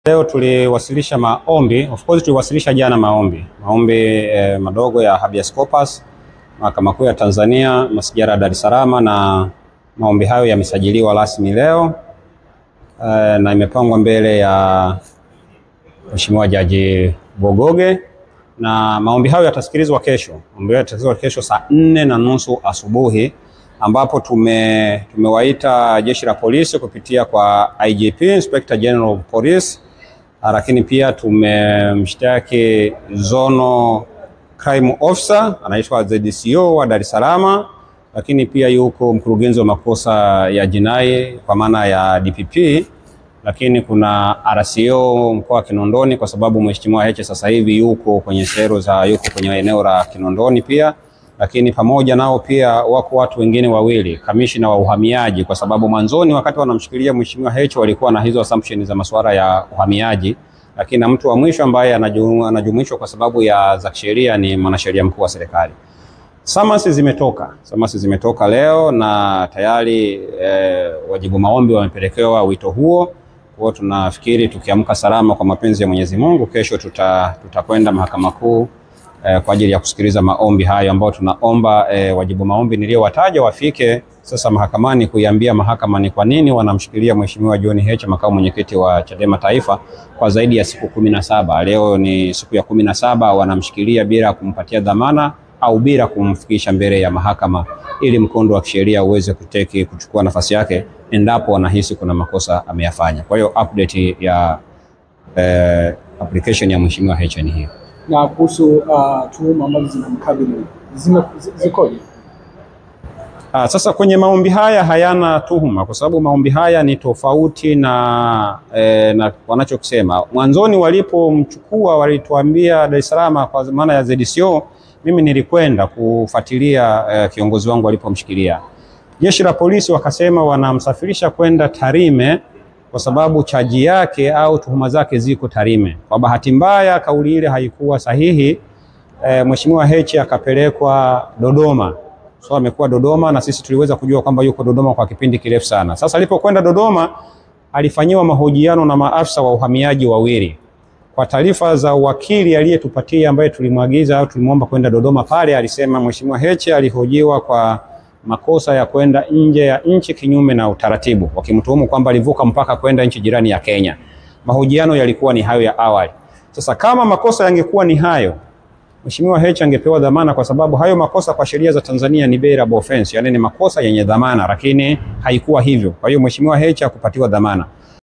Leo tuliwasilisha maombi, of course tuliwasilisha jana maombi madogo ya habeas corpus Mahakama Kuu ya Tanzania masijara Dar es Salaam, na maombi hayo yamesajiliwa rasmi leo na imepangwa mbele ya Mheshimiwa Jaji Bogoge, na maombi hayo yatasikilizwa kesho. Maombi hayo yatasikilizwa kesho saa 4:30 asubuhi, ambapo tumewaita Jeshi la Polisi kupitia kwa IGP, Inspector General of Police, lakini pia tumemshtaki Zono Crime Officer anaitwa ZDCO wa Dar es Salaam, lakini pia yuko mkurugenzi wa makosa ya jinai kwa maana ya DPP, lakini kuna RCO mkoa wa Kinondoni kwa sababu Mheshimiwa Heche sasa hivi yuko kwenye yuko kwenye eneo la Kinondoni pia, lakini pamoja nao pia wako watu wengine wawili, kamishina wa uhamiaji, kwa sababu mwanzoni wakati wanamshikilia Mheshimiwa Heche walikuwa na hizo assumption za masuala ya uhamiaji, lakini na mtu wa mwisho ambaye anajumuishwa kwa sababu za kisheria ni mwanasheria mkuu wa serikali. Samasi zimetoka leo na tayari wajibu maombi wamepelekewa wito huo. Kwa tunafikiri tukiamka salama kwa mapenzi ya Mwenyezi Mungu, kesho tutakwenda Mahakama Kuu kwa ajili ya kusikiliza maombi hayo, ambao tunaomba wajibu maombi niliowataja wafike sasa mahakamani kuiambia mahakama ni kwa nini wanamshikilia Mheshimiwa John Heche, makamu mwenyekiti wa Chadema Taifa, kwa zaidi ya siku 17. Leo ni siku ya 17 wanamshikilia bila kumpatia dhamana au bila kumfikisha mbele ya mahakama, ili mkondo wa kisheria uweze kuchukua nafasi yake endapo wanahisi kuna makosa ameyafanya. Kwa hiyo update ya application ya Mheshimiwa Heche ni hiyo. Na kuhusu tuhuma ambazo zinamkabili zikoje? Sasa kwenye maombi haya hayana tuhuma, kwa sababu maombi haya ni tofauti na wanachokisema. Mwanzoni walipomchukua walituambia Dar es Salaam kwa maana ya ZDCO, mimi nilikwenda kufuatilia kiongozi wangu alipomshikilia. Jeshi la Polisi wakasema wanamsafirisha kwenda Tarime kwa sababu chaji yake au tuhuma zake ziko Tarime. Kwa bahati mbaya kauli ile haikuwa sahihi. Mheshimiwa Heche akapelekwa Dodoma. So amekuwa Dodoma na sisi tuliweza kujua kwamba yuko Dodoma kwa kipindi kirefu sana. Sasa alipokwenda Dodoma alifanyiwa mahojiano na maafisa wa uhamiaji wawili. Kwa taarifa za wakili aliyetupatia ambaye tulimwagiza au tulimwomba kwenda Dodoma pale, alisema Mheshimiwa Heche alihojiwa kwa makosa ya kwenda nje ya nchi kinyume na utaratibu, wakimtuhumu kwamba alivuka mpaka kwenda nchi jirani ya Kenya. Mahojiano yalikuwa ni hayo ya awali. Sasa kama makosa yangekuwa ni hayo, Mheshimiwa Heche angepewa dhamana, kwa sababu hayo makosa kwa sheria za Tanzania ni bailable offense, yani ni makosa yenye dhamana, lakini haikuwa hivyo. Kwa hiyo Mheshimiwa Heche hakupatiwa dhamana.